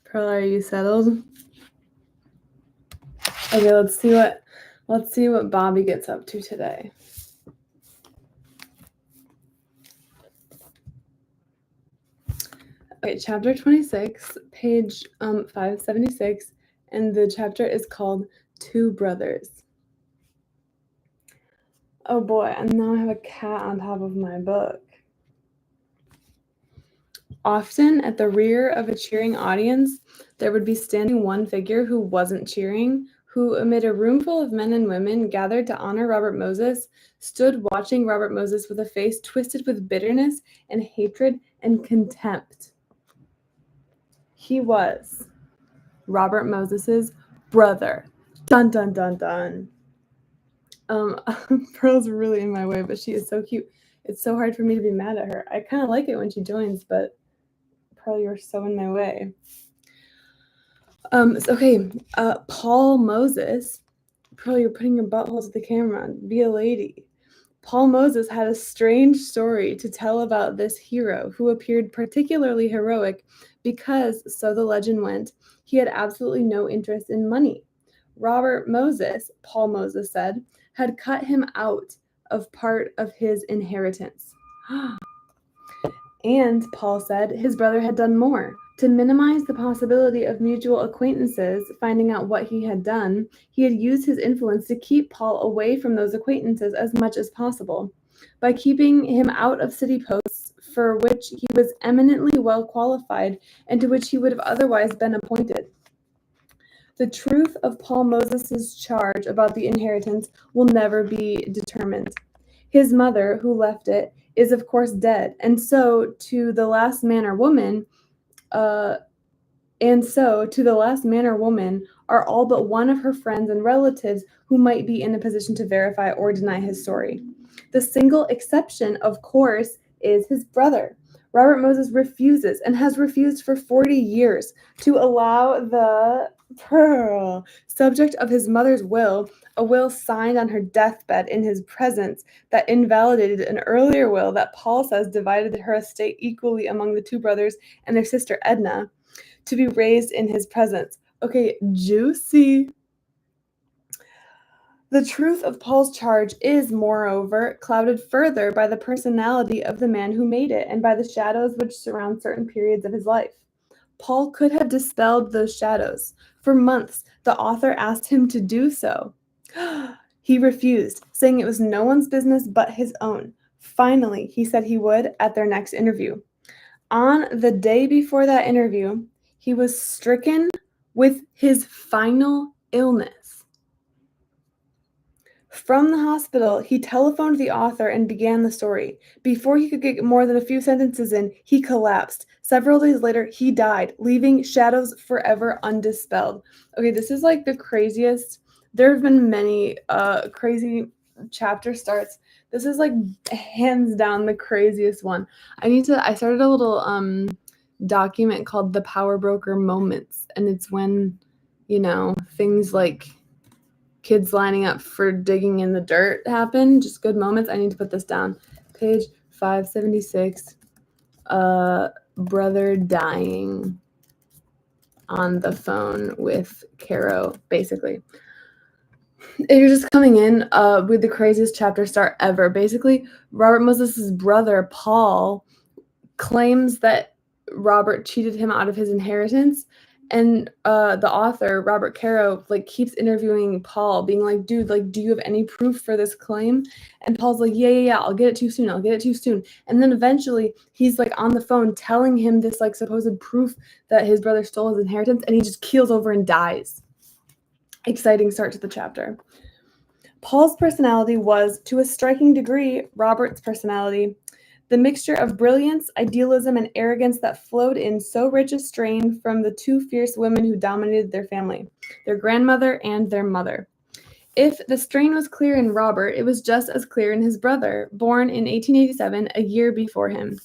Pearl, are you settled? Okay, let's see what Bobby gets up to today. Okay, chapter 26, page 576, and the chapter is called Two Brothers. Oh boy, and now I have a cat on top of my book. Often at the rear of a cheering audience, there would be standing one figure who wasn't cheering, who, amid a room full of men and women gathered to honor Robert Moses, stood watching Robert Moses with a face twisted with bitterness and hatred and contempt. He was Robert Moses's brother. Dun dun dun dun. Pearl's really in my way, but she is so cute. It's so hard for me to be mad at her. I kind of like it when she joins, but Pearl, you're so in my way. Paul Moses. Pearl, you're putting your butthole to the camera. Be a lady. Paul Moses had a strange story to tell about this hero who appeared particularly heroic because, so the legend went, he had absolutely no interest in money. Robert Moses, Paul Moses said, had cut him out of part of his inheritance. And, Paul said, his brother had done more. To minimize the possibility of mutual acquaintances finding out what he had done, he had used his influence to keep Paul away from those acquaintances as much as possible. By keeping him out of city posts for which he was eminently well qualified and to which he would have otherwise been appointed. The truth of Paul Moses's charge about the inheritance will never be determined. His mother, who left it, is of course dead, and so to the last man or woman are all but one of her friends and relatives who might be in a position to verify or deny his story. The single exception, of course, is his brother. Robert Moses refuses, and has refused for 40 years, to allow the Pearl, subject of his mother's will, a will signed on her deathbed in his presence that invalidated an earlier will that Paul says divided her estate equally among the two brothers and their sister Edna, to be raised in his presence. Okay, juicy. The truth of Paul's charge is, moreover, clouded further by the personality of the man who made it and by the shadows which surround certain periods of his life. Paul could have dispelled those shadows. For months, the author asked him to do so. He refused, saying it was no one's business but his own. Finally, he said he would at their next interview. On the day before that interview, he was stricken with his final illness. From the hospital, he telephoned the author and began the story. Before he could get more than a few sentences in, he collapsed. Several days later, he died, leaving shadows forever undispelled. Okay, this is like the craziest. There have been many crazy chapter starts. This is like hands down the craziest one. I started a little document called The Power Broker Moments, and it's when, things like kids lining up for digging in the dirt happen. Just good moments. I need to put this down. Page 576. Brother dying on the phone with Caro, basically. If you're just coming in with the craziest chapter start ever, basically, Robert Moses's brother, Paul, claims that Robert cheated him out of his inheritance. And the author, Robert Caro, keeps interviewing Paul, being like, dude, do you have any proof for this claim? And Paul's like, yeah, I'll get it to you soon. And then eventually he's on the phone telling him this supposed proof that his brother stole his inheritance, and he just keels over and dies. Exciting start to the chapter. Paul's personality was, to a striking degree, Robert's personality. The mixture of brilliance, idealism, and arrogance that flowed in so rich a strain from the two fierce women who dominated their family, their grandmother and their mother. If the strain was clear in Robert, it was just as clear in his brother, born in 1887, a year before him.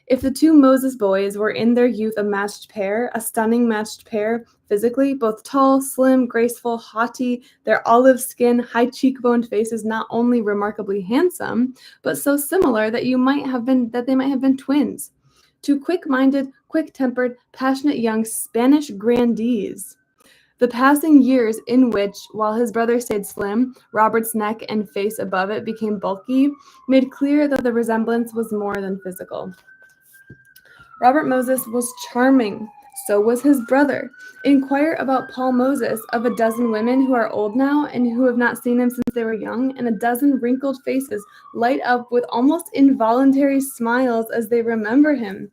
If the two Moses boys were in their youth a stunning matched pair, physically, both tall, slim, graceful, haughty, their olive skin, high cheekboned faces not only remarkably handsome, but so similar that they might have been twins. two quick-minded, quick-tempered, passionate young Spanish grandees. The passing years in which, while his brother stayed slim, Robert's neck and face above it became bulky, made clear that the resemblance was more than physical. Robert Moses was charming. So was his brother. Inquire about Paul Moses of a dozen women who are old now and who have not seen him since they were young, and a dozen wrinkled faces light up with almost involuntary smiles as they remember him.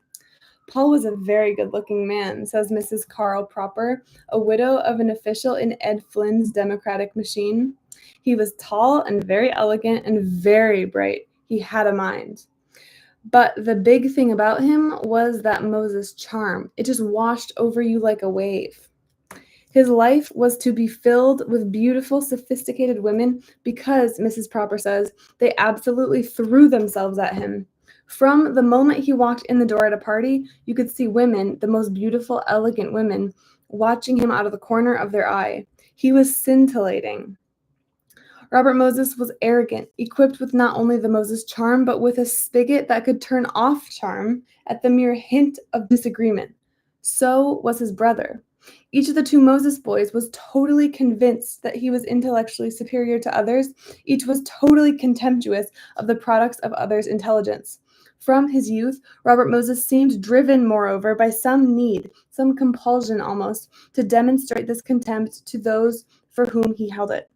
Paul was a very good-looking man, says Mrs. Carl Proper, a widow of an official in Ed Flynn's Democratic machine. He was tall and very elegant and very bright. He had a mind. But the big thing about him was that Moses' charm. It just washed over you like a wave. His life was to be filled with beautiful, sophisticated women because, Mrs. Proper says, they absolutely threw themselves at him. From the moment he walked in the door at a party, you could see women, the most beautiful, elegant women, watching him out of the corner of their eye. He was scintillating. Robert Moses was arrogant, equipped with not only the Moses charm, but with a spigot that could turn off charm at the mere hint of disagreement. So was his brother. Each of the two Moses boys was totally convinced that he was intellectually superior to others. Each was totally contemptuous of the products of others' intelligence. From his youth, Robert Moses seemed driven, moreover, by some need, some compulsion almost, to demonstrate this contempt to those for whom he held it.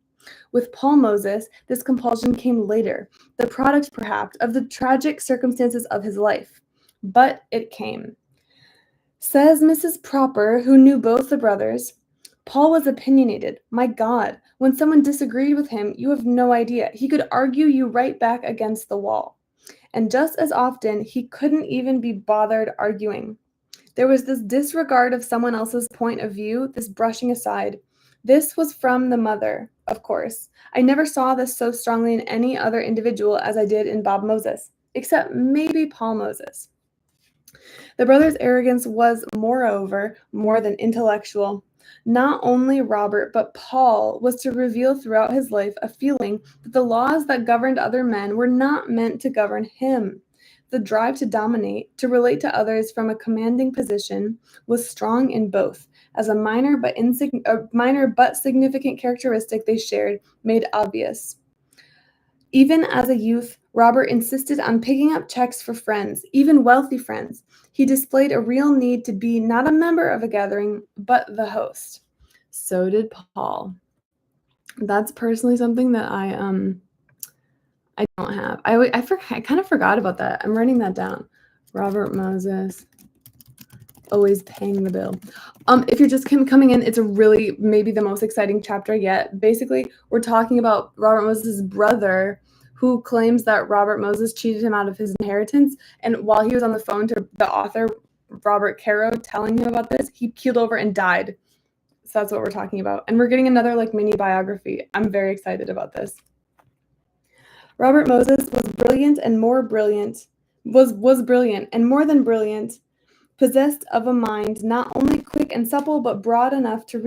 With Paul Moses, this compulsion came later, the product, perhaps, of the tragic circumstances of his life. But it came. Says Mrs. Proper, who knew both the brothers, Paul was opinionated. My God, when someone disagreed with him, you have no idea. He could argue you right back against the wall. And just as often, he couldn't even be bothered arguing. There was this disregard of someone else's point of view, this brushing aside. This was from the mother, of course. I never saw this so strongly in any other individual as I did in Bob Moses, except maybe Paul Moses. The brothers' arrogance was, moreover, more than intellectual. Not only Robert, but Paul was to reveal throughout his life a feeling that the laws that governed other men were not meant to govern him. The drive to dominate, to relate to others from a commanding position, was strong in both, as a minor but significant characteristic they shared made obvious. Even as a youth, Robert insisted on picking up checks for friends, even wealthy friends. He displayed a real need to be not a member of a gathering, but the host. So did Paul. That's personally something that I don't have. I kind of forgot about that. I'm writing that down. Robert Moses, always paying the bill. If you're just coming in, it's a really maybe the most exciting chapter yet. Basically, we're talking about Robert Moses' brother, who claims that Robert Moses cheated him out of his inheritance. And while he was on the phone to the author, Robert Caro, telling him about this, he keeled over and died. So that's what we're talking about. And we're getting another mini biography. I'm very excited about this. Robert Moses was brilliant and more brilliant, was brilliant and more than brilliant, possessed of a mind not only quick and supple, but broad enough in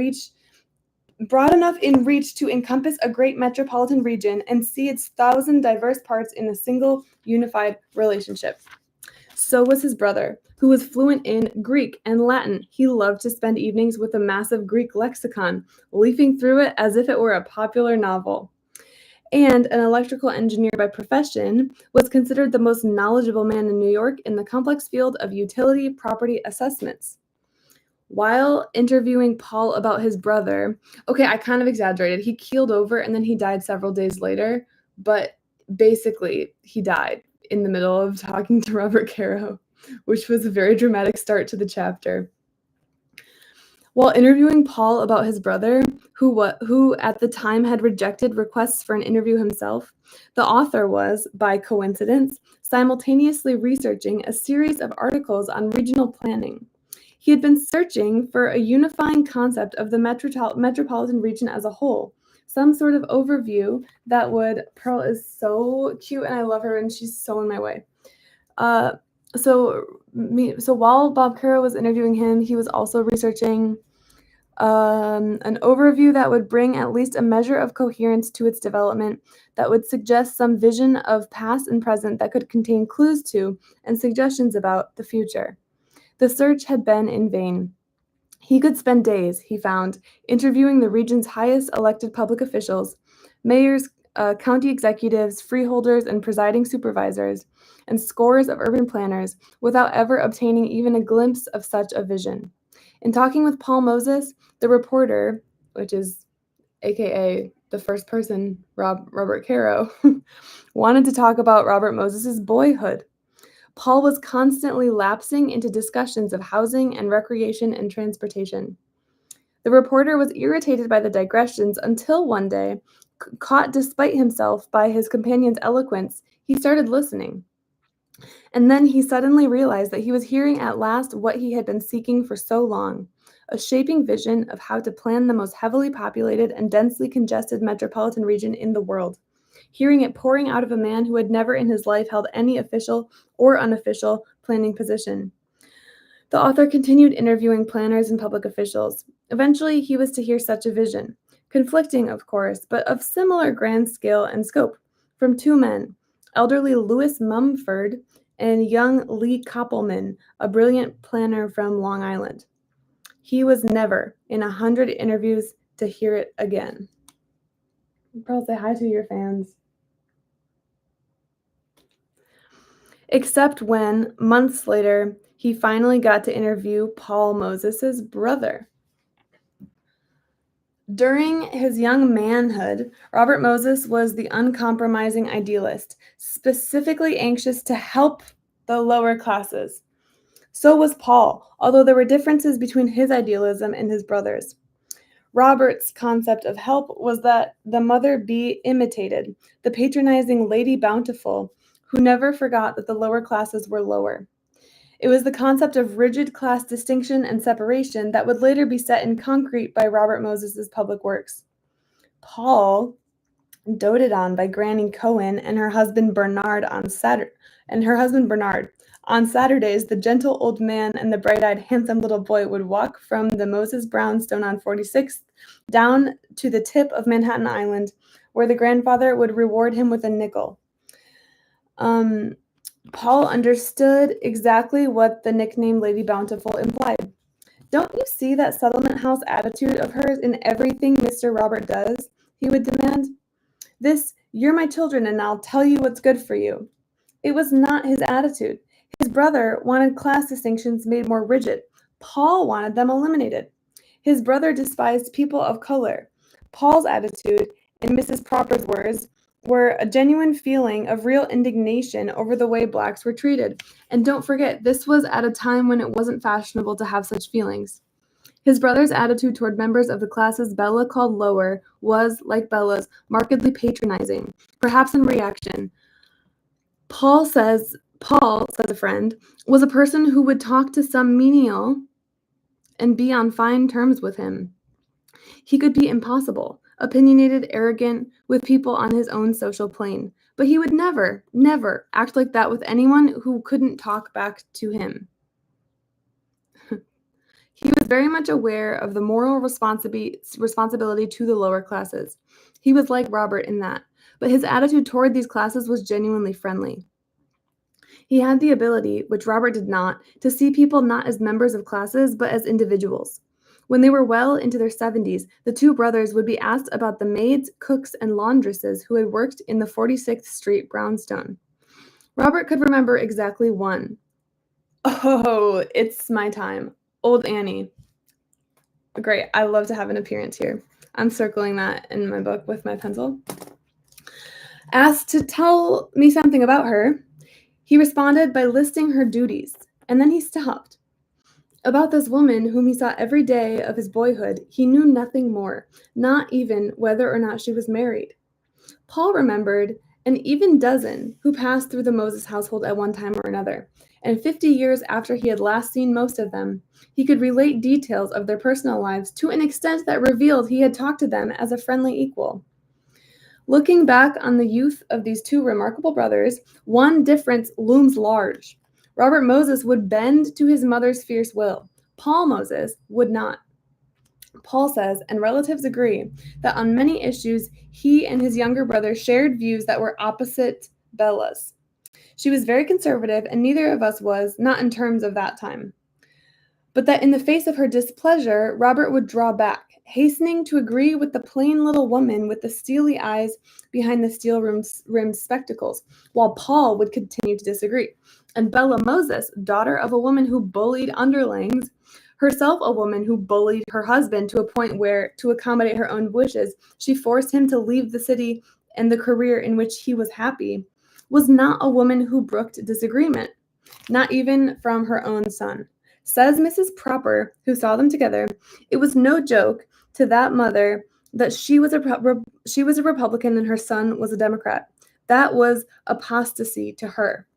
reach to encompass a great metropolitan region and see its 1,000 diverse parts in a single unified relationship. So was his brother, who was fluent in Greek and Latin. He loved to spend evenings with a massive Greek lexicon, leafing through it as if it were a popular novel. And an electrical engineer by profession, was considered the most knowledgeable man in New York in the complex field of utility property assessments. While interviewing Paul about his brother, okay, I kind of exaggerated. He keeled over and then he died several days later, but basically he died in the middle of talking to Robert Caro, which was a very dramatic start to the chapter. While interviewing Paul about his brother, who at the time had rejected requests for an interview himself, the author was, by coincidence, simultaneously researching a series of articles on regional planning. He had been searching for a unifying concept of the metropolitan region as a whole, some sort of overview that would... Pearl is so cute, and I love her, and she's so in my way. So while Bob Caro was interviewing him, he was also researching an overview that would bring at least a measure of coherence to its development, that would suggest some vision of past and present that could contain clues to and suggestions about the future. The search had been in vain. He could spend days, he found, interviewing the region's highest elected public officials, mayors, county executives, freeholders, and presiding supervisors, and scores of urban planners without ever obtaining even a glimpse of such a vision. In talking with Paul Moses, the reporter, which is aka the first person, Robert Caro, wanted to talk about Robert Moses's boyhood. Paul was constantly lapsing into discussions of housing and recreation and transportation. The reporter was irritated by the digressions until one day, caught despite himself by his companion's eloquence, he started listening. And then he suddenly realized that he was hearing at last what he had been seeking for so long, a shaping vision of how to plan the most heavily populated and densely congested metropolitan region in the world. Hearing it pouring out of a man who had never in his life held any official or unofficial planning position. The author continued interviewing planners and public officials. Eventually, he was to hear such a vision, conflicting, of course, but of similar grand scale and scope, from two men, elderly Louis Mumford and young Lee Koppelman, a brilliant planner from Long Island. He was never, in 100 interviews, to hear it again. Pearl, say hi to your fans. Except when, months later, he finally got to interview Paul Moses's brother. During his young manhood, Robert Moses was the uncompromising idealist, specifically anxious to help the lower classes. So was Paul, although there were differences between his idealism and his brother's. Robert's concept of help was that the mother be imitated, the patronizing Lady Bountiful, who never forgot that the lower classes were lower. It was the concept of rigid class distinction and separation that would later be set in concrete by Robert Moses's public works. Paul, doted on by Granny Cohen and her husband Bernard on Saturdays, the gentle old man and the bright-eyed, handsome little boy would walk from the Moses brownstone on 46th down to the tip of Manhattan Island, where the grandfather would reward him with a nickel. Paul understood exactly what the nickname Lady Bountiful implied. Don't you see that settlement house attitude of hers in everything Mr. Robert does? He would demand. This, you're my children and I'll tell you what's good for you. It was not his attitude. His brother wanted class distinctions made more rigid. Paul wanted them eliminated. His brother despised people of color. Paul's attitude, in Mrs. Proper's words, were a genuine feeling of real indignation over the way blacks were treated. And don't forget, this was at a time when it wasn't fashionable to have such feelings. His brother's attitude toward members of the classes Bella called lower was, like Bella's, markedly patronizing, perhaps in reaction. Paul, says a friend, was a person who would talk to some menial and be on fine terms with him. He could be impossible, opinionated, arrogant, with people on his own social plane, but he would never, never act like that with anyone who couldn't talk back to him. He was very much aware of the moral responsibility to the lower classes. He was like Robert in that, but his attitude toward these classes was genuinely friendly. He had the ability, which Robert did not, to see people not as members of classes, but as individuals. When they were well into their 70s, the two brothers would be asked about the maids, cooks, and laundresses who had worked in the 46th Street brownstone. Robert could remember exactly one. Oh, it's my time. Old Annie. Great. I love to have an appearance here. I'm circling that in my book with my pencil. Asked to tell me something about her, he responded by listing her duties, and then he stopped. About this woman whom he saw every day of his boyhood, he knew nothing more, not even whether or not she was married. Paul remembered an even dozen who passed through the Moses household at one time or another, and 50 years after he had last seen most of them, he could relate details of their personal lives to an extent that revealed he had talked to them as a friendly equal. Looking back on the youth of these two remarkable brothers, one difference looms large. Robert Moses would bend to his mother's fierce will. Paul Moses would not. Paul says, and relatives agree, that on many issues, he and his younger brother shared views that were opposite Bella's. She was very conservative, and neither of us was, not in terms of that time. But that in the face of her displeasure, Robert would draw back, hastening to agree with the plain little woman with the steely eyes behind the steel-rimmed spectacles, while Paul would continue to disagree. And Bella Moses, daughter of a woman who bullied underlings, herself a woman who bullied her husband to a point where, to accommodate her own wishes, she forced him to leave the city and the career in which he was happy, was not a woman who brooked disagreement, not even from her own son. Says Mrs. Proper, who saw them together, it was no joke to that mother that she was a Republican and her son was a Democrat. That was apostasy to her.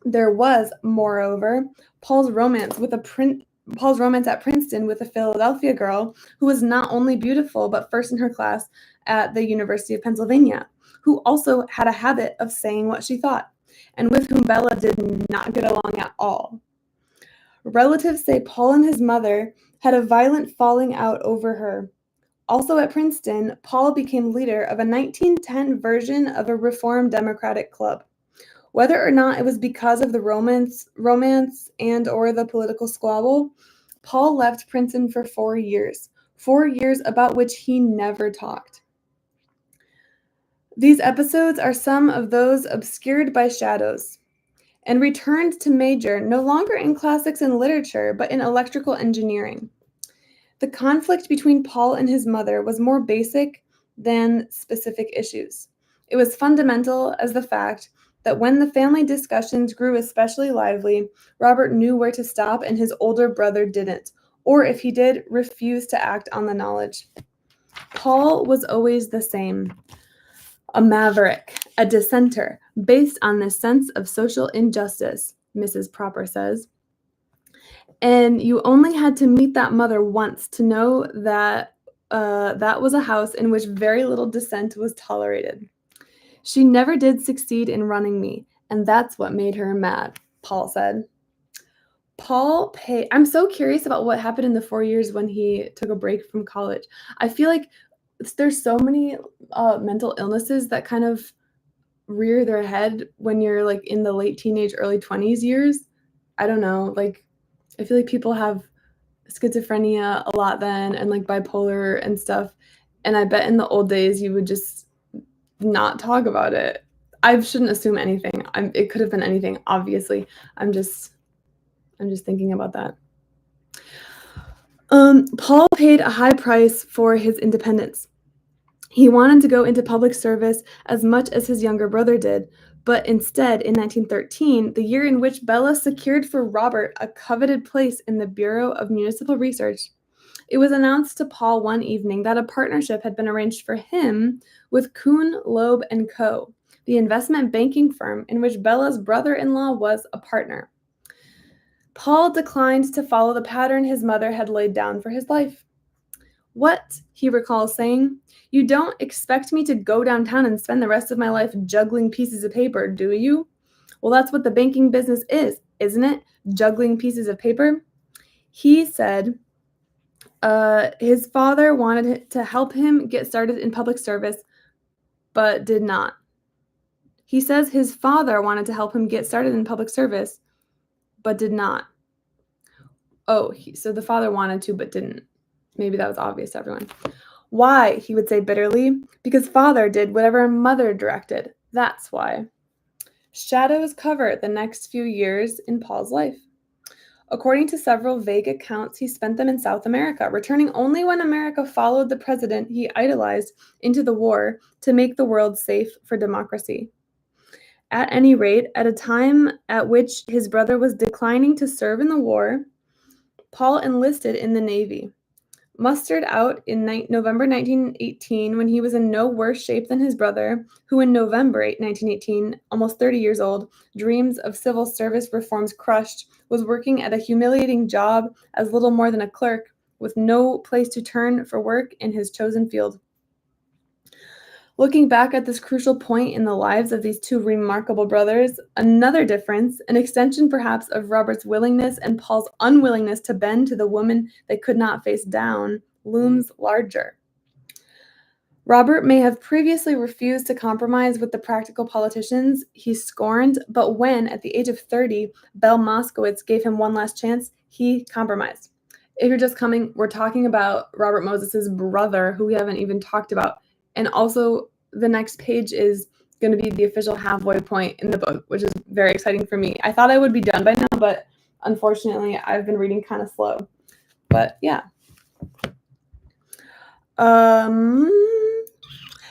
There was, moreover, Paul's romance at Princeton with a Philadelphia girl who was not only beautiful but first in her class at the University of Pennsylvania, who also had a habit of saying what she thought, and with whom Bella did not get along at all. Relatives say Paul and his mother had a violent falling out over her. Also at Princeton, Paul became leader of a 1910 version of a Reform Democratic Club. Whether or not it was because of the romance and or the political squabble, Paul left Princeton for 4 years about which he never talked. These episodes are some of those obscured by shadows, and returned to major no longer in classics and literature, but in electrical engineering. The conflict between Paul and his mother was more basic than specific issues. It was fundamental as the fact that when the family discussions grew especially lively, Robert knew where to stop and his older brother didn't, or if he did, refused to act on the knowledge. Paul was always the same. A maverick, a dissenter, based on this sense of social injustice, Mrs. Proper says. And you only had to meet that mother once to know that that was a house in which very little dissent was tolerated. She never did succeed in running me, and that's what made her mad, Paul said. I'm so curious about what happened in the 4 years when he took a break from college. I feel like there's so many mental illnesses that kind of rear their head when you're like in the late teenage, early 20s years. I don't know, like I feel like people have schizophrenia a lot then and like bipolar and stuff. And I bet in the old days you would just not talk about it. I shouldn't assume anything. It could have been anything, obviously. I'm just thinking about that. Paul paid a high price for his independence. He wanted to go into public service as much as his younger brother did, but instead, in 1913, the year in which Bella secured for Robert a coveted place in the Bureau of Municipal Research, it was announced to Paul one evening that a partnership had been arranged for him with Kuhn, Loeb & Co., the investment banking firm in which Bella's brother-in-law was a partner. Paul declined to follow the pattern his mother had laid down for his life. What, he recalls saying, you don't expect me to go downtown and spend the rest of my life juggling pieces of paper, do you? Well, that's what the banking business is, isn't it? Juggling pieces of paper? He said his father wanted to help him get started in public service, but did not. He says his father wanted to help him get started in public service, but did not. Oh, so the father wanted to, but didn't. Maybe that was obvious to everyone. Why, he would say bitterly, because father did whatever mother directed. That's why. Shadows cover the next few years in Paul's life. According to several vague accounts, he spent them in South America, returning only when America followed the president he idolized into the war to make the world safe for democracy. At any rate, at a time at which his brother was declining to serve in the war, Paul enlisted in the Navy. Mustered out in November 1918 when he was in no worse shape than his brother, who in November 1918, almost 30 years old, dreams of civil service reforms crushed, was working at a humiliating job as little more than a clerk, with no place to turn for work in his chosen field. Looking back at this crucial point in the lives of these two remarkable brothers, another difference, an extension perhaps of Robert's willingness and Paul's unwillingness to bend to the woman they could not face down, looms larger. Robert may have previously refused to compromise with the practical politicians he scorned, but when, at the age of 30, Belle Moskowitz gave him one last chance, he compromised. If you're just coming, we're talking about Robert Moses's brother, who we haven't even talked about. And also, the next page is going to be the official halfway point in the book, which is very exciting for me. I thought I would be done by now, but unfortunately, I've been reading kind of slow. But yeah.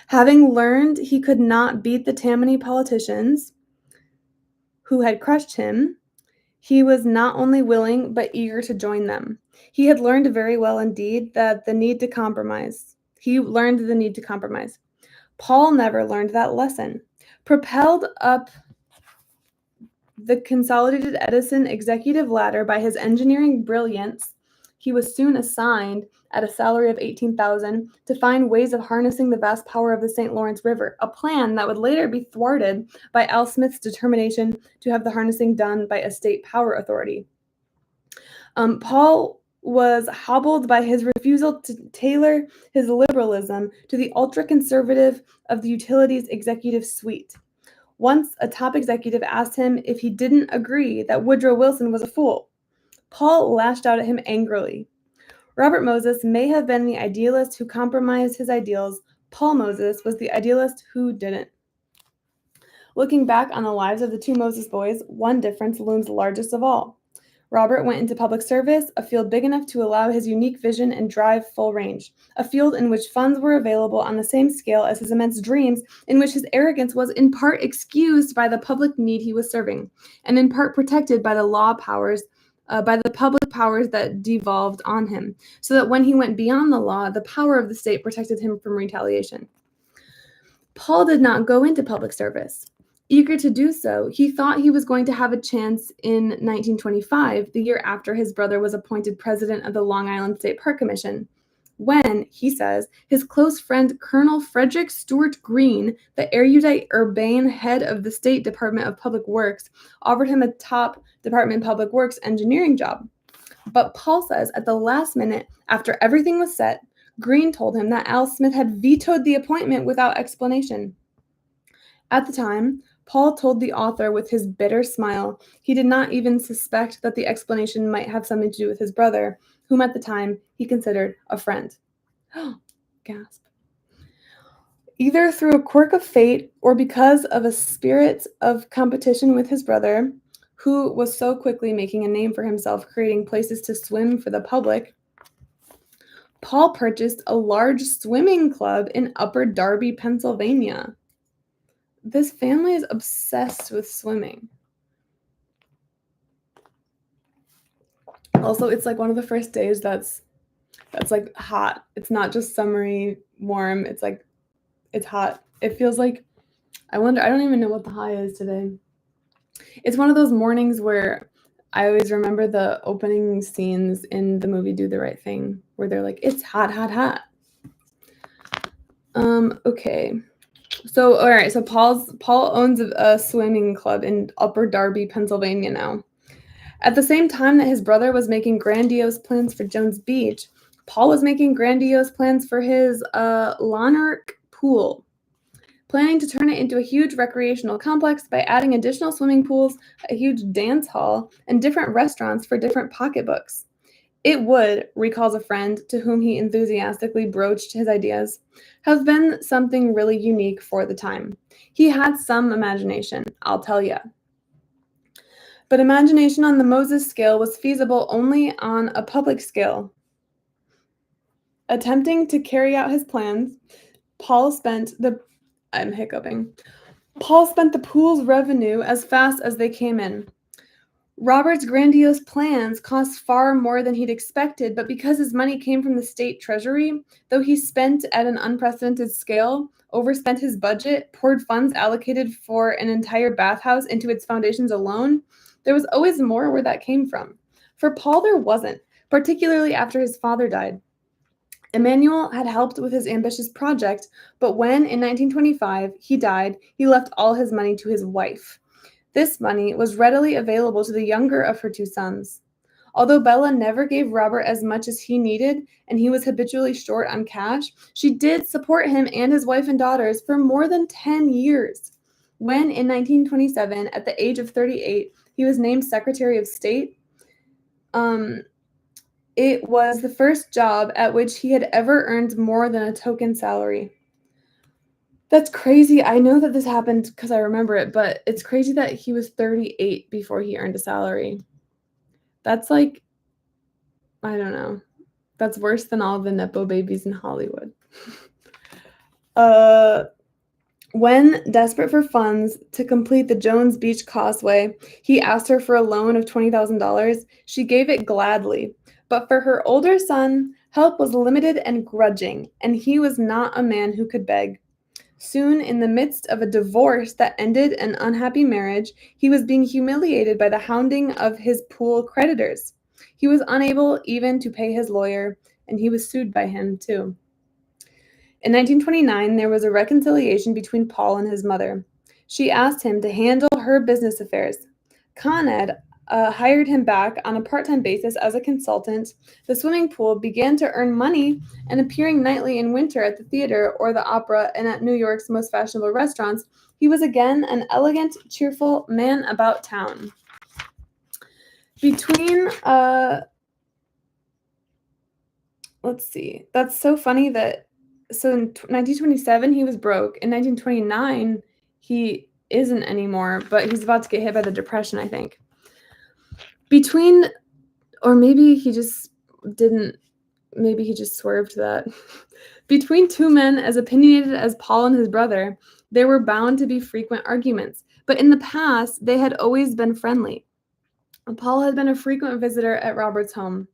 Having learned he could not beat the Tammany politicians who had crushed him, he was not only willing but eager to join them. He had learned very well indeed that the need to compromise. Paul never learned that lesson. Propelled up the Consolidated Edison executive ladder by his engineering brilliance, he was soon assigned, at a salary of $18,000, to find ways of harnessing the vast power of the St. Lawrence River, a plan that would later be thwarted by Al Smith's determination to have the harnessing done by a state power authority. Paul was hobbled by his refusal to tailor his liberalism to the ultra-conservative of the Utilities executive suite. Once a top executive asked him if he didn't agree that Woodrow Wilson was a fool. Paul lashed out at him angrily. Robert Moses may have been the idealist who compromised his ideals. Paul Moses was the idealist who didn't. Looking back on the lives of the two Moses boys, one difference looms largest of all. Robert went into public service, a field big enough to allow his unique vision and drive full range, a field in which funds were available on the same scale as his immense dreams, in which his arrogance was in part excused by the public need he was serving, and in part protected by the public powers that devolved on him, so that when he went beyond the law, the power of the state protected him from retaliation. Paul did not go into public service. Eager to do so, he thought he was going to have a chance in 1925, the year after his brother was appointed president of the Long Island State Park Commission, when, he says, his close friend Colonel Frederick Stuart Greene, the erudite, urbane head of the State Department of Public Works, offered him a top Department of Public Works engineering job. But Paul says at the last minute, after everything was set, Greene told him that Al Smith had vetoed the appointment without explanation. At the time, Paul told the author with his bitter smile he did not even suspect that the explanation might have something to do with his brother, whom at the time he considered a friend. Gasp. Either through a quirk of fate or because of a spirit of competition with his brother, who was so quickly making a name for himself creating places to swim for the public, Paul purchased a large swimming club in Upper Darby, Pennsylvania. This family is obsessed with swimming. Also, it's like one of the first days that's like hot. It's not just summery warm. It's like it's hot. It feels like I don't even know what the high is today. It's one of those mornings where I always remember the opening scenes in the movie Do the Right Thing, where they're like, it's hot, hot, hot. Okay. So, all right. So Paul owns a swimming club in Upper Darby, Pennsylvania now. At the same time that his brother was making grandiose plans for Jones Beach, Paul was making grandiose plans for his Lanark pool, planning to turn it into a huge recreational complex by adding additional swimming pools, a huge dance hall, and different restaurants for different pocketbooks. It would, recalls a friend to whom he enthusiastically broached his ideas, have been something really unique for the time. He had some imagination, I'll tell ya. But imagination on the Moses scale was feasible only on a public scale. Attempting to carry out his plans, Paul spent the pool's revenue as fast as they came in. Robert's grandiose plans cost far more than he'd expected, but because his money came from the state treasury, though he spent at an unprecedented scale, overspent his budget, poured funds allocated for an entire bathhouse into its foundations alone, there was always more where that came from. For Paul, there wasn't, particularly after his father died. Emmanuel had helped with his ambitious project, but when, in 1925, he died, he left all his money to his wife. This money was readily available to the younger of her two sons. Although Bella never gave Robert as much as he needed, and he was habitually short on cash, she did support him and his wife and daughters for more than 10 years. When, in 1927, at the age of 38, he was named Secretary of State, it was the first job at which he had ever earned more than a token salary. That's crazy. I know that this happened because I remember it, but it's crazy that he was 38 before he earned a salary. That's like, I don't know. That's worse than all the Nepo babies in Hollywood. When desperate for funds to complete the Jones Beach Causeway, he asked her for a loan of $20,000. She gave it gladly. But for her older son, help was limited and grudging, and he was not a man who could beg. Soon, in the midst of a divorce that ended an unhappy marriage, he was being humiliated by the hounding of his pool creditors. He was unable even to pay his lawyer, and he was sued by him, too. In 1929, there was a reconciliation between Paul and his mother. She asked him to handle her business affairs. Con Ed hired him back on a part-time basis as a consultant. The swimming pool began to earn money, and appearing nightly in winter at the theater or the opera and at New York's most fashionable restaurants, he was again an elegant, cheerful man about town. Let's see. That's so funny that so in 1927 he was broke. In 1929 he isn't anymore, but he's about to get hit by the Depression, I think. Or maybe he just didn't. Maybe he just swerved that. Between two men as opinionated as Paul and his brother, there were bound to be frequent arguments. But in the past, they had always been friendly. Paul had been a frequent visitor at Robert's home.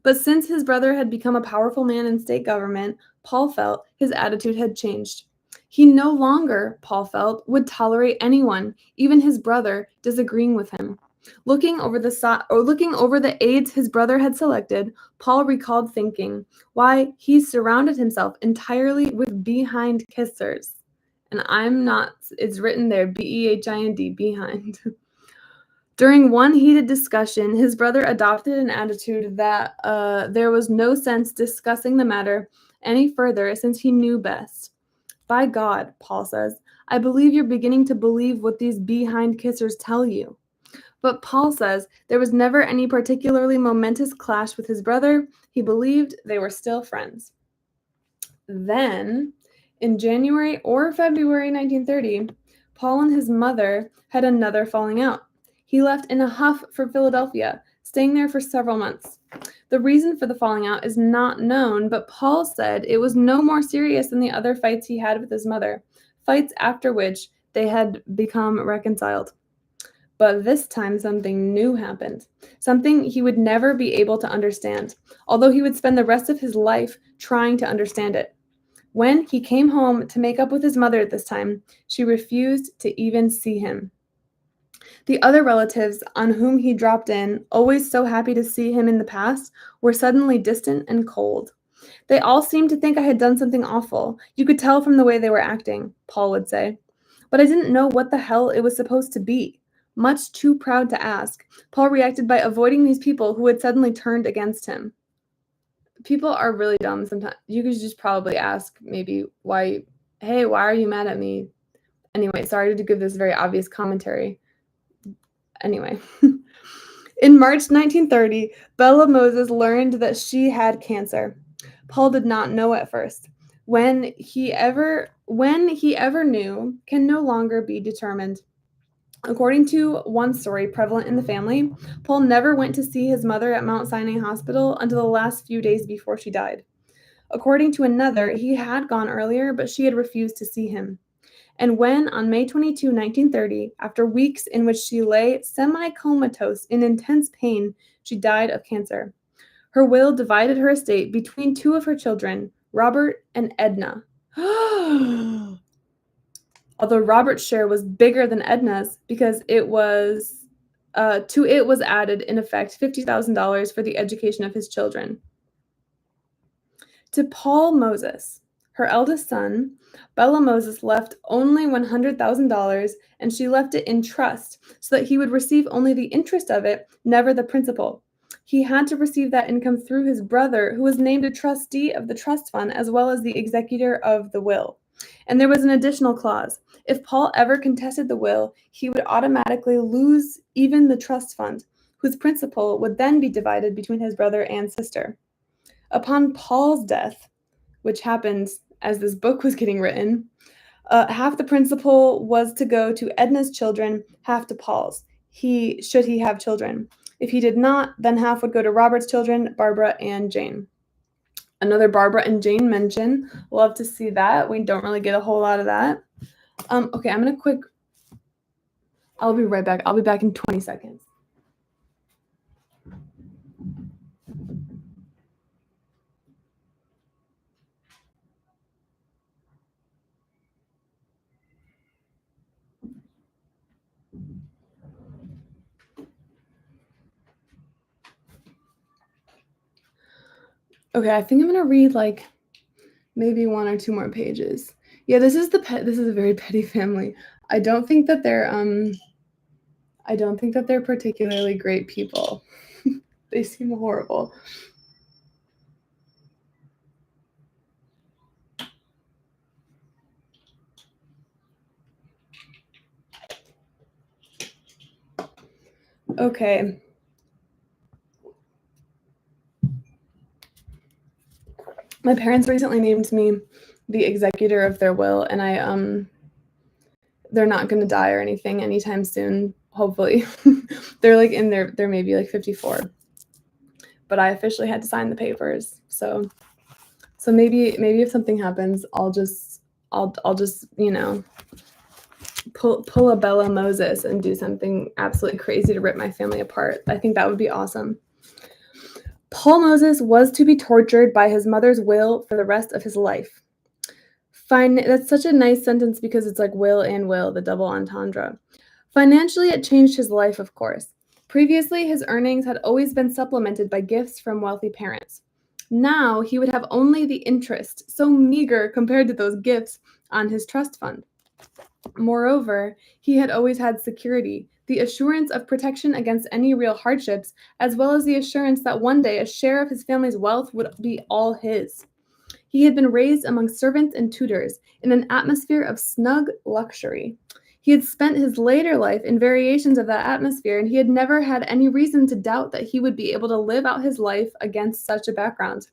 But since his brother had become a powerful man in state government, Paul felt his attitude had changed. He no longer, Paul felt, would tolerate anyone, even his brother, disagreeing with him. Looking over the aides his brother had selected, Paul recalled thinking, why, he surrounded himself entirely with behind kissers. And it's written there, B-E-H-I-N-D, behind. During one heated discussion, his brother adopted an attitude that there was no sense discussing the matter any further since he knew best. By God, Paul says, I believe you're beginning to believe what these behind kissers tell you. But Paul says there was never any particularly momentous clash with his brother. He believed they were still friends. Then, in January or February 1930, Paul and his mother had another falling out. He left in a huff for Philadelphia, staying there for several months. The reason for the falling out is not known, but Paul said it was no more serious than the other fights he had with his mother, fights after which they had become reconciled. But this time something new happened, something he would never be able to understand, although he would spend the rest of his life trying to understand it. When he came home to make up with his mother at this time, she refused to even see him. The other relatives on whom he dropped in, always so happy to see him in the past, were suddenly distant and cold. They all seemed to think I had done something awful. You could tell from the way they were acting, Paul would say. But I didn't know what the hell it was supposed to be. Much too proud to ask, Paul reacted by avoiding these people who had suddenly turned against him. People are really dumb sometimes. You could just probably ask maybe why are you mad at me? Anyway, sorry to give this very obvious commentary. Anyway, in March 1930, Bella Moses learned that she had cancer. Paul did not know at first. When he ever knew can no longer be determined. According to one story prevalent in the family, Paul never went to see his mother at Mount Sinai Hospital until the last few days before she died. According to another, he had gone earlier, but she had refused to see him. And when, on May 22, 1930, after weeks in which she lay semi-comatose in intense pain, she died of cancer. Her will divided her estate between two of her children, Robert and Edna. Although Robert's share was bigger than Edna's because to it was added, in effect, $50,000 for the education of his children. To Paul Moses, her eldest son, Bella Moses left only $100,000, and she left it in trust so that he would receive only the interest of it, never the principal. he had to receive that income through his brother, who was named a trustee of the trust fund as well as the executor of the will. And there was an additional clause. If Paul ever contested the will, he would automatically lose even the trust fund, whose principal would then be divided between his brother and sister. Upon Paul's death, which happened as this book was getting written, half the principal was to go to Edna's children, half to Paul's, should he have children. If he did not, then half would go to Robert's children, Barbara and Jane. Another Barbara and Jane mention. Love to see that. We don't really get a whole lot of that. Okay, I'll be right back. I'll be back in 20 seconds. Okay, I think I'm gonna read like maybe 1 or 2 more pages. Yeah, this is a very petty family. I don't think that they're particularly great people. They seem horrible. Okay. My parents recently named me the executor of their will, and they're not gonna die or anything anytime soon, hopefully. They're like they're maybe like 54. But I officially had to sign the papers. So maybe if something happens, I'll just, you know, pull a Bella Moses and do something absolutely crazy to rip my family apart. I think that would be awesome. Paul Moses was to be tortured by his mother's will for the rest of his life. That's such a nice sentence because it's like will and will, the double entendre. Financially, it changed his life, of course. Previously, his earnings had always been supplemented by gifts from wealthy parents. Now, he would have only the interest, so meager compared to those gifts, on his trust fund. Moreover, he had always had security, the assurance of protection against any real hardships, as well as the assurance that one day a share of his family's wealth would be all his. He had been raised among servants and tutors in an atmosphere of snug luxury. He had spent his later life in variations of that atmosphere, and he had never had any reason to doubt that he would be able to live out his life against such a background.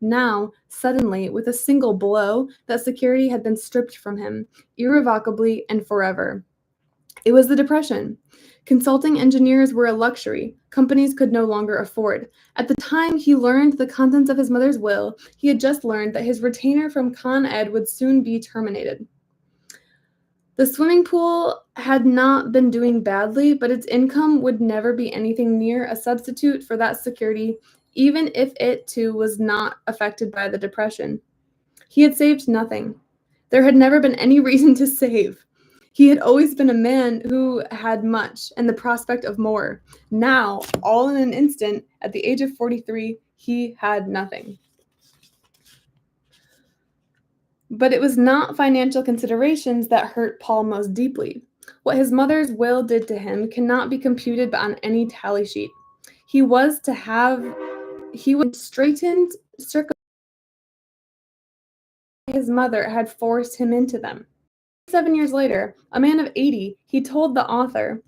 Now, suddenly, with a single blow, that security had been stripped from him, irrevocably and forever. It was the Depression. Consulting engineers were a luxury companies could no longer afford. At the time he learned the contents of his mother's will, he had just learned that his retainer from Con Ed would soon be terminated. The swimming pool had not been doing badly, but its income would never be anything near a substitute for that security, even if it too was not affected by the Depression. He had saved nothing. There had never been any reason to save. He had always been a man who had much and the prospect of more. Now, all in an instant, at the age of 43, he had nothing. But it was not financial considerations that hurt Paul most deeply. What his mother's will did to him cannot be computed on any tally sheet. He was straightened circumstances his mother had forced him into them. 7 years later, a man of 80, he told the author,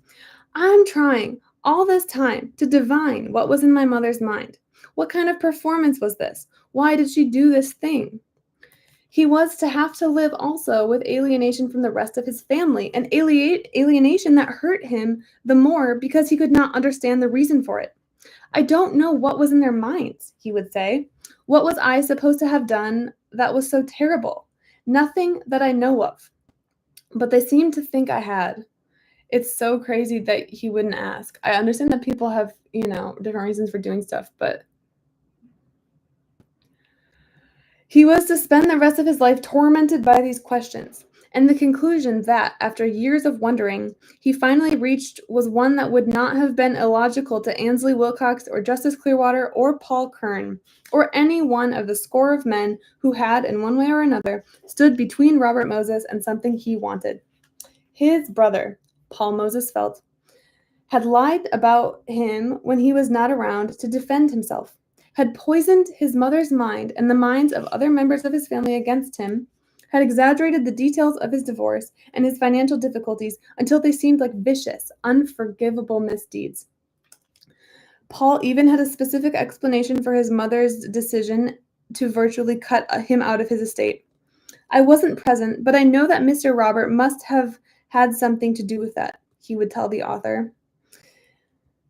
"I'm trying all this time to divine what was in my mother's mind. What kind of performance was this? Why did she do this thing?" He was to have to live also with alienation from the rest of his family, an alienation that hurt him the more because he could not understand the reason for it. "I don't know what was in their minds," he would say. "What was I supposed to have done that was so terrible? Nothing that I know of. But they seemed to think I had." It's so crazy that he wouldn't ask. I understand that people have, different reasons for doing stuff, but he was to spend the rest of his life tormented by these questions. And the conclusion that, after years of wondering, he finally reached was one that would not have been illogical to Annesley Wilcox or Justice Clearwater or Paul Kern, or any one of the score of men who had, in one way or another, stood between Robert Moses and something he wanted. His brother, Paul Moses felt, had lied about him when he was not around to defend himself, had poisoned his mother's mind and the minds of other members of his family against him, had exaggerated the details of his divorce and his financial difficulties until they seemed like vicious, unforgivable misdeeds. Paul even had a specific explanation for his mother's decision to virtually cut him out of his estate. I wasn't present, but I know that Mr. Robert must have had something to do with that, he would tell the author.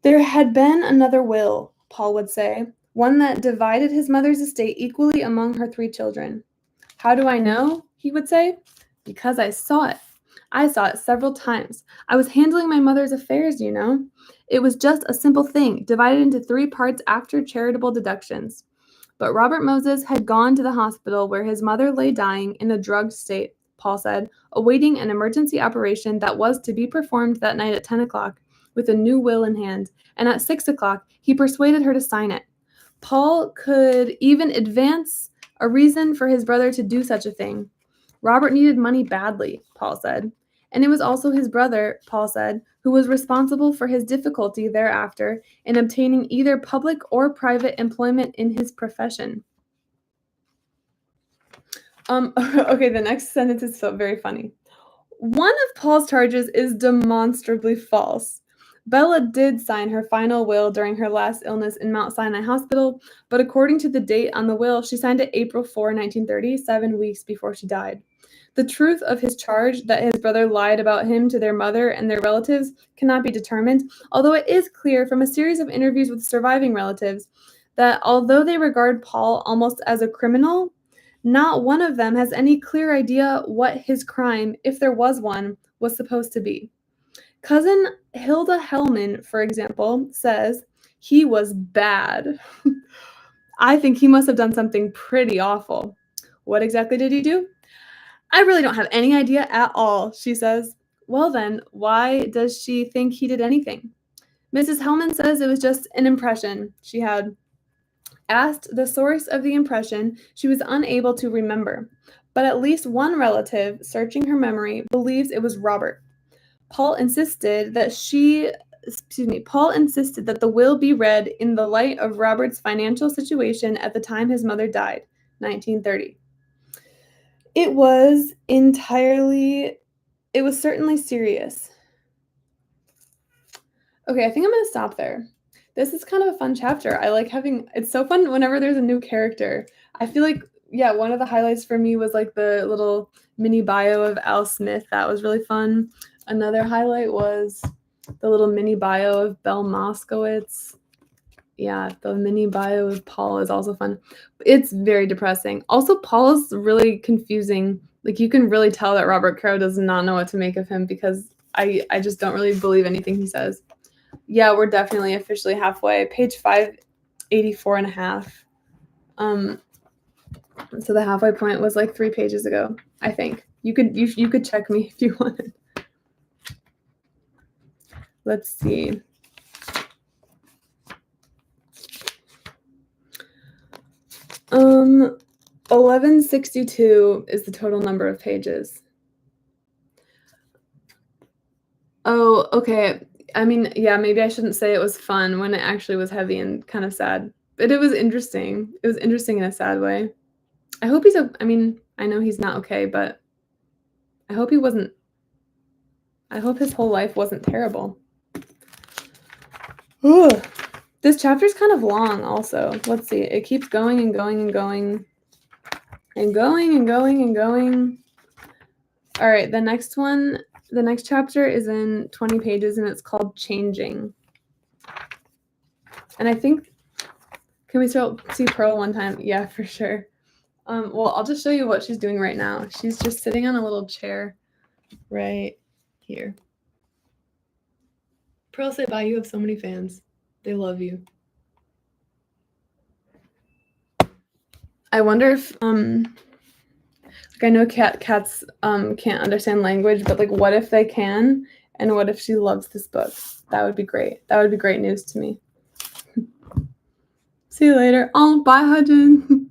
There had been another will, Paul would say, one that divided his mother's estate equally among her 3 children. How do I know? He would say. Because I saw it. I saw it several times. I was handling my mother's affairs, you know. It was just a simple thing, divided into 3 parts after charitable deductions. But Robert Moses had gone to the hospital where his mother lay dying in a drugged state, Paul said, awaiting an emergency operation that was to be performed that night at 10 o'clock with a new will in hand, and at 6 o'clock he persuaded her to sign it. Paul could even advance a reason for his brother to do such a thing. Robert needed money badly, Paul said, and it was also his brother, Paul said, who was responsible for his difficulty thereafter in obtaining either public or private employment in his profession. Okay, the next sentence is so very funny. One of Paul's charges is demonstrably false. Bella did sign her final will during her last illness in Mount Sinai Hospital, but according to the date on the will, she signed it April 4, 1930, 7 weeks before she died. The truth of his charge that his brother lied about him to their mother and their relatives cannot be determined, although it is clear from a series of interviews with surviving relatives that although they regard Paul almost as a criminal, not one of them has any clear idea what his crime, if there was one, was supposed to be. Cousin Hilda Hellman, for example, says he was bad. I think he must have done something pretty awful. What exactly did he do? I really don't have any idea at all, she says. Well then, why does she think he did anything? Mrs. Hellman says it was just an impression she had. Asked the source of the impression, she was unable to remember. But at least one relative, searching her memory, believes it was Robert. Paul insisted that the will be read in the light of Robert's financial situation at the time his mother died, 1930. It was certainly serious. Okay, I think I'm going to stop there. This is kind of a fun chapter. I like it's so fun whenever there's a new character. I feel like, yeah, one of the highlights for me was like the little mini bio of Al Smith. That was really fun. Another highlight was the little mini bio of Belle Moskowitz. Yeah, the mini bio of Paul is also fun. It's very depressing. Also, Paul is really confusing. Like, you can really tell that Robert Caro does not know what to make of him because I just don't really believe anything he says. Yeah, we're definitely officially halfway. Page 584 and a half. So the halfway point was like 3 pages ago, I think. You could check me if you wanted. Let's see. Um, 1162 is the total number of pages. Oh, okay. I mean, yeah, maybe I shouldn't say it was fun when it actually was heavy and kind of sad. But it was interesting. It was interesting in a sad way. I hope I mean, I know he's not okay, but I hope I hope his whole life wasn't terrible. Ooh. This chapter's kind of long also. Let's see. It keeps going and going and going and going and going and going. All right, the next chapter is in 20 pages and it's called Changing. And I think, can we see Pearl one time? Yeah, for sure. Well, I'll just show you what she's doing right now. She's just sitting on a little chair right here. Pearl, say bye. You have so many fans. They love you. I wonder if like I know cats can't understand language, but like what if they can? And what if she loves this book? That would be great. That would be great news to me. See you later. Oh, bye, Hajin.